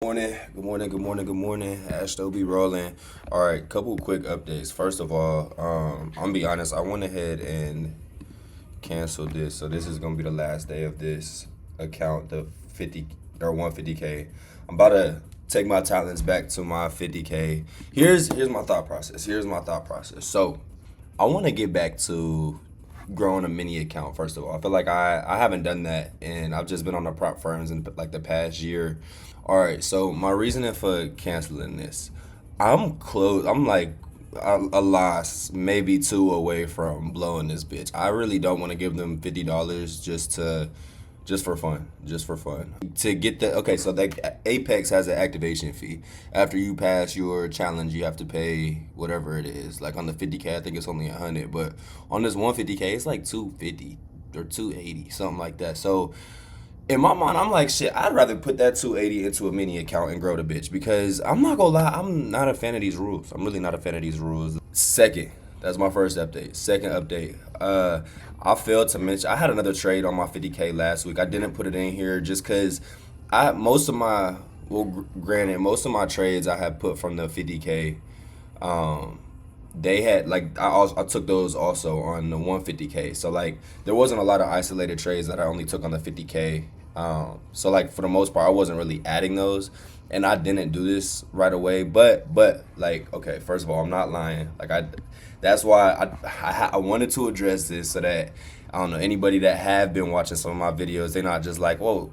Good morning. Ashton be rolling. All right, couple quick updates. First of all, I'm gonna be honest. I went ahead and canceled this, so this is gonna be the last day of this account, the 50 or 150K. I'm about to take my talents back to my 50K. Here's my thought process. So I want to get back to growing a mini account. First of all, I feel like I haven't done that, and I've just been on the prop firms in like the past year. All right, so my reasoning for canceling this, I'm close. I'm like a loss, maybe two away from blowing this bitch. I really don't want to give them $50 just for fun, to get the okay. So that Apex has an activation fee. After you pass your challenge, you have to pay whatever it is. Like on the 50K, I think it's only 100, but on this 150K, it's like 250 or 280, something like that. So in my mind, I'm like, shit, I'd rather put that 280 into a mini account and grow the bitch because I'm not gonna lie, I'm not a fan of these rules. I'm really not a fan of these rules. Second, that's my first update. Second update, I failed to mention I had another trade on my 50K last week. I didn't put it in here just because most of my granted, most of my trades I had put from the 50K. Um, they had like I took those also on the 150K. So like there wasn't a lot of isolated trades that I only took on the 50K. So like for the most part, I wasn't really adding those, and I didn't do this right away. But like okay, first of all, I'm not lying. Like that's why I wanted to address this so that I don't know anybody that have been watching some of my videos, they're not just like whoa.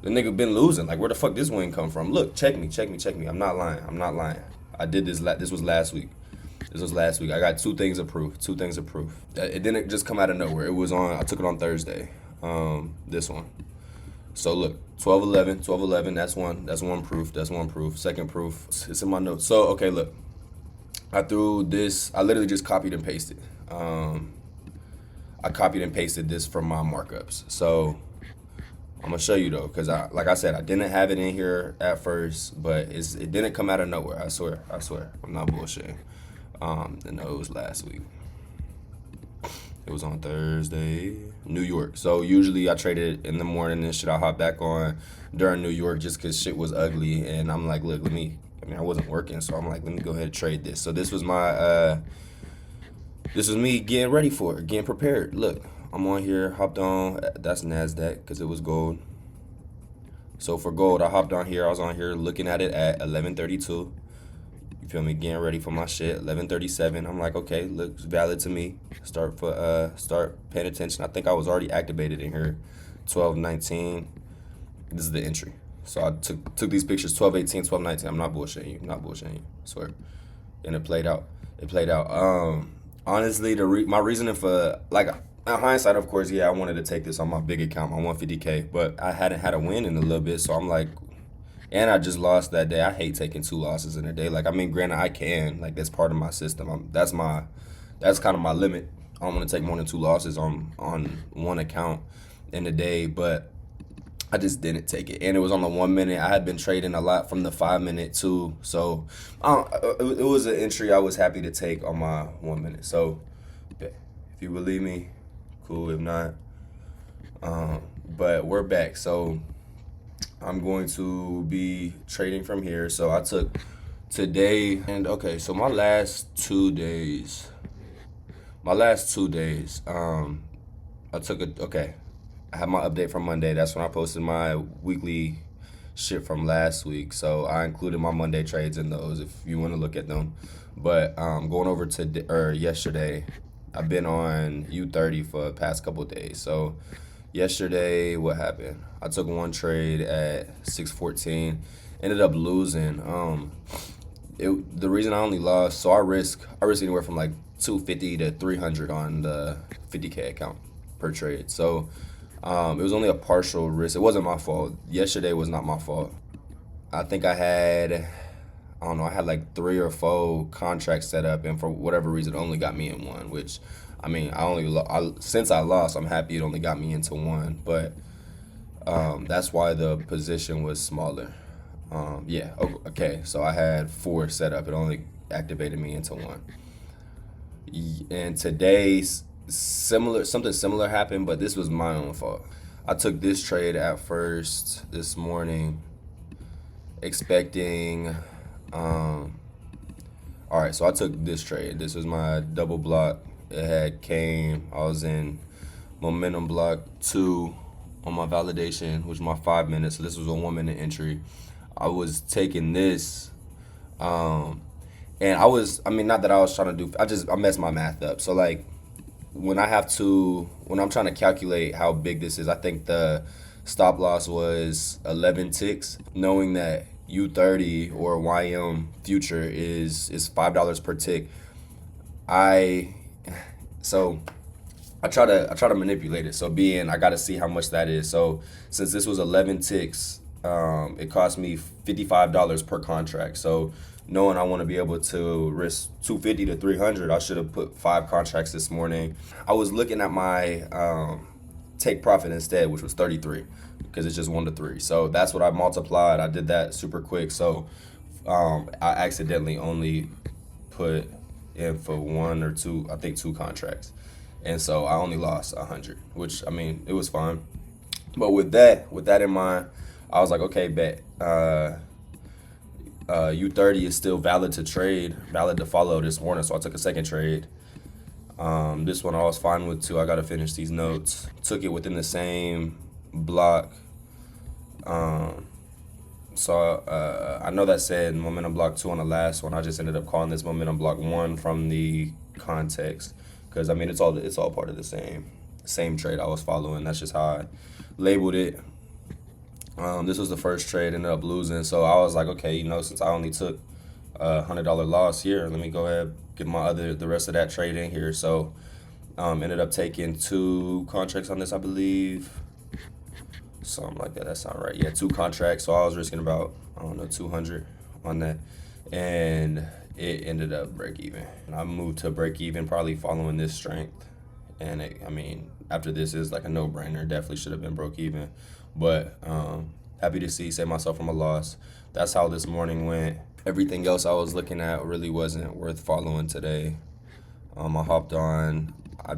The nigga been losing. Like, where the fuck this win come from? Look, check me. I'm not lying. I did this. This was last week. I got two things approved. It didn't just come out of nowhere. It was on. I took it on Thursday. This one. So look, 12/11. That's one. That's one proof. Second proof. It's in my notes. So okay, look. I threw this. I literally just copied and pasted. I copied and pasted this from my markups. So I'm gonna show you though, cause like I said, I didn't have it in here at first, but it didn't come out of nowhere. I swear, I'm not bullshitting. And no, it was last week. It was on Thursday, New York. So usually I traded in the morning and shit. I hop back on during New York just cause shit was ugly, and I'm like, look, I wasn't working, so I'm like, let me go ahead and trade this. So this was me getting ready for it, getting prepared. Look, I'm on here, hopped on. That's Nasdaq because it was gold. So for gold, I hopped on here. I was on here looking at it at 11:32. You feel me? Getting ready for my shit. 11:37. I'm like, okay, looks valid to me. Start paying attention. I think I was already activated in here. 12:19. This is the entry. So I took these pictures. 12:18, 12:19. I'm not bullshitting you. I swear. And it played out. Honestly, my reasoning for like in hindsight, of course, yeah, I wanted to take this on my big account, my 150K, but I hadn't had a win in a little bit, so I'm like, and I just lost that day. I hate taking two losses in a day. Like, I mean, granted, I can, like, that's part of my system. That's kind of my limit. I don't want to take more than two losses on one account in a day, but I just didn't take it, and it was on the 1 minute. I had been trading a lot from the 5 minute too, so it was an entry I was happy to take on my 1 minute. So, yeah, if you believe me, cool. If not, but we're back. So I'm going to be trading from here. So I took today, and okay. So my last 2 days, I took a okay. I had my update from Monday. That's when I posted my weekly shit from last week. So I included my Monday trades in those if you want to look at them. But going over to yesterday, I've been on U30 for the past couple of days. So yesterday, what happened? I took one trade at 614, ended up losing. The reason I only lost, so I risk anywhere from like 250 to 300 on the 50K account per trade. So it was only a partial risk. It wasn't my fault. Yesterday was not my fault. I think I don't know, I had like three or four contracts set up, and for whatever reason, it only got me in one. Which, I mean, since I lost, I'm happy it only got me into one. But that's why the position was smaller. Yeah, okay. So I had four set up. It only activated me into one. And today, something similar happened, but this was my own fault. I took this trade at first this morning expecting. All right, so I took this trade. This was my double block. It had came. I was in momentum block 2 on my validation, which was my 5 minutes. So this was a 1 minute entry. I was taking this, and I mean, not that I was trying to do. I messed my math up. So like, when I'm trying to calculate how big this is, I think the stop loss was 11 ticks, knowing that U30 or YM future is $5 per tick. I try to manipulate it. So I got to see how much that is. So since this was 11 ticks, it cost me $55 per contract. So knowing I want to be able to risk 250 to 300, I should have put 5 contracts this morning. I was looking at my take profit instead, which was 33, because it's just 1 to 3. So that's what I multiplied. I did that super quick. So I accidentally only put in for 1 or 2, I think 2 contracts. And so I only lost 100, which, I mean, it was fine. But with that in mind, I was like, okay, bet. U30 is still valid to trade, valid to follow this morning. So I took a second trade. This one I was fine with too. I got to finish these notes. Took it within the same block. So I know that said momentum block 2 on the last one. I just ended up calling this momentum block 1 from the context, because I mean it's all part of the same trade I was following. That's just how I labeled it. This was the first trade, ended up losing. So I was like, okay, since I only took a $100 loss here, let me go ahead get the rest of that trade in here. So ended up taking 2 contracts on this, I believe. Something like that. That sounds right. Yeah, 2 contracts. So I was risking about, 200 on that. And it ended up break even. And I moved to break even probably following this strength. And after this is like a no-brainer. Definitely should have been broke even. But happy to save myself from a loss. That's how this morning went. Everything else I was looking at really wasn't worth following today. I hopped on. I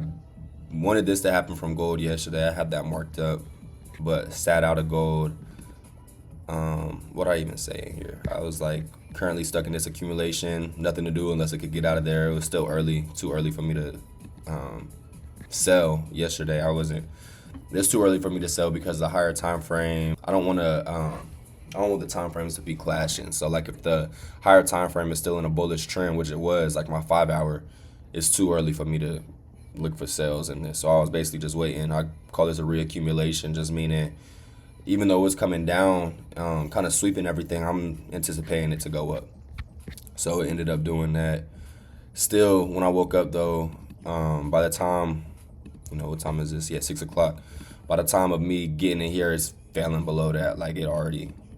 wanted this to happen from gold yesterday. I had that marked up, but sat out of gold. What I even say here? I was like currently stuck in this accumulation. Nothing to do unless it could get out of there. It was still early, too early for me to sell yesterday. It's too early for me to sell because the higher time frame. I don't want the time frames to be clashing. So like if the higher time frame is still in a bullish trend, which it was, like my 5 hour, it's too early for me to look for sales in this. So I was basically just waiting. I call this a reaccumulation, just meaning even though it's coming down, kind of sweeping everything, I'm anticipating it to go up. So it ended up doing that. Still, when I woke up though, by the time, what time is this? Yeah, 6 o'clock. By the time of me getting in here, it's failing below that. Like it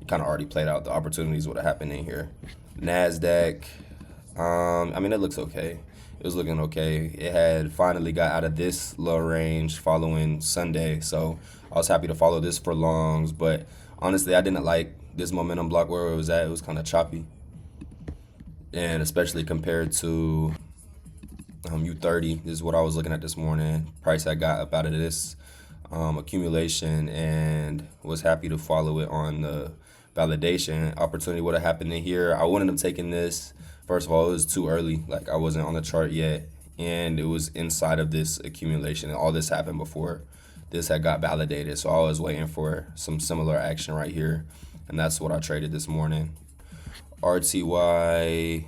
kind of already played out. The opportunities would have happened in here. NASDAQ, it looks okay. It was looking okay. It had finally got out of this low range following Sunday. So I was happy to follow this for longs. But honestly, I didn't like this momentum block where it was at. It was kind of choppy. And especially compared to U30, this is what I was looking at this morning. Price I got up out of this accumulation, and was happy to follow it on the validation. Opportunity would have happened in here. I wouldn't have taken this. First of all, it was too early. Like I wasn't on the chart yet, and it was inside of this accumulation. And all this happened before this had got validated. So I was waiting for some similar action right here, and that's what I traded this morning. RTY.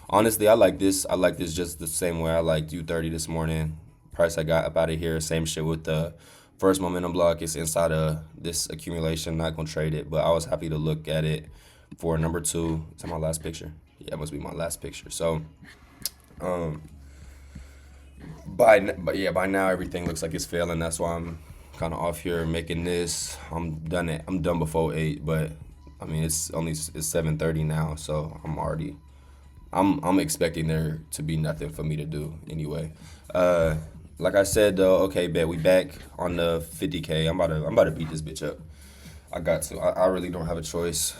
Honestly, I like this. I like this just the same way I liked U30 this morning. Price I got up out of here. Same shit with the first momentum block. It's inside of this accumulation. Not going to trade it, but I was happy to look at it for number 2. Is that my last picture? Yeah, it must be my last picture. So, by now everything looks like it's failing. That's why I'm kind of off here making this. I'm done before 8, but it's 7:30 now, so I'm expecting there to be nothing for me to do anyway. Like I said though, okay, bet we back on the 50K. I'm about to beat this bitch up. I got to. I really don't have a choice.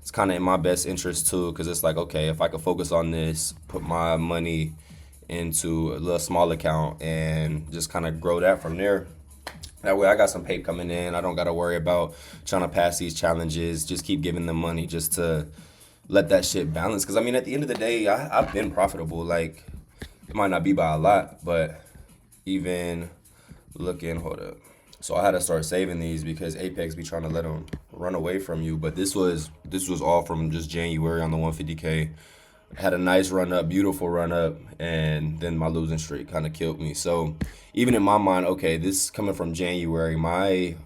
It's kind of in my best interest too, because it's like, okay, if I could focus on this, put my money into a little small account and just kind of grow that from there, That way I got some pay coming in. I don't got to worry about trying to pass these challenges. Just keep giving them money just to let that shit balance. Because I mean, at the end of the day, I've been profitable. Like, it might not be by a lot, but even looking, hold up. So I had to start saving these because Apex be trying to let them run away from you. But this was all from just January on the 150K. Had a nice run up, beautiful run up, and then my losing streak kind of killed me. So even in my mind, okay, this coming from January, my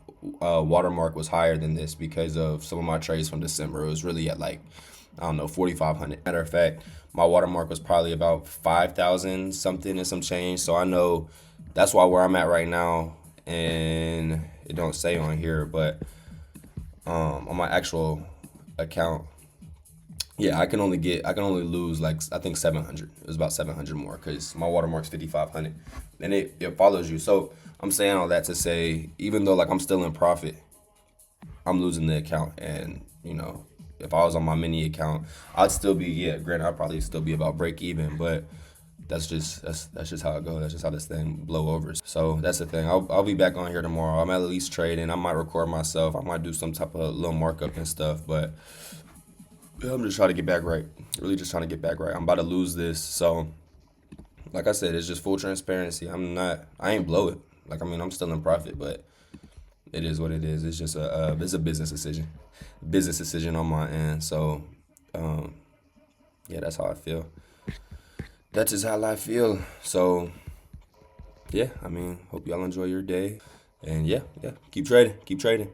watermark was higher than this because of some of my trades from December. It was really at like, I don't know, 4,500. Matter of fact, my watermark was probably about 5,000 something and some change. So I know that's why where I'm at right now, and it don't say on here, but on my actual account, yeah, I can only lose like I think 700. It was about 700 more because my watermark's 5,500, and it follows you. So I'm saying all that to say, even though like I'm still in profit, I'm losing the account, and if I was on my mini account, I'd still be, yeah, granted, I'd probably still be about break even, but that's just how it goes. That's just how this thing blow over. So that's the thing. I'll be back on here tomorrow. I'm at least trading. I might record myself. I might do some type of little markup and stuff, but I'm just trying to get back right. Really just trying to get back right. I'm about to lose this. So, like I said, it's just full transparency. I ain't blow it. Like, I mean, I'm still in profit, but it is what it is. It's just it's a business decision. Business decision on my end. So, um, yeah, that's how I feel. That's just how I feel. So, yeah, I mean, hope y'all enjoy your day. And yeah, keep trading. Keep trading.